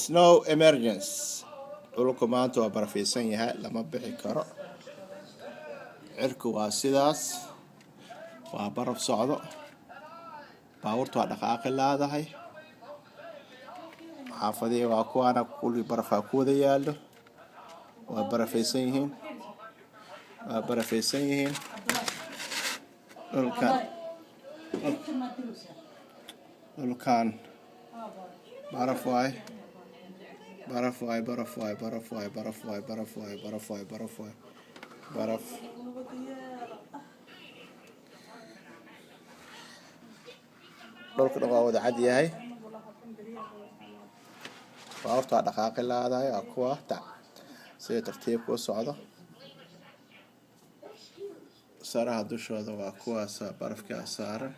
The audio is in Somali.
snow emergency dhulku maanta waa barafaysan yahay lama bixi karo cirku waa sidaas waa baraf socdo baabuurtu waa dhaqaaqi laadahay xaafadii waa kuwaana kulli barafaa ku wada yaallo waa barafaysan yihiin dhulkan baraf waay dhulka waa wada cad yahay baabuurtu waa dhaqaaqi laadahay waa kuwa sida tartiibka u socdo saraha dushooda waa kuwaas barafka saaran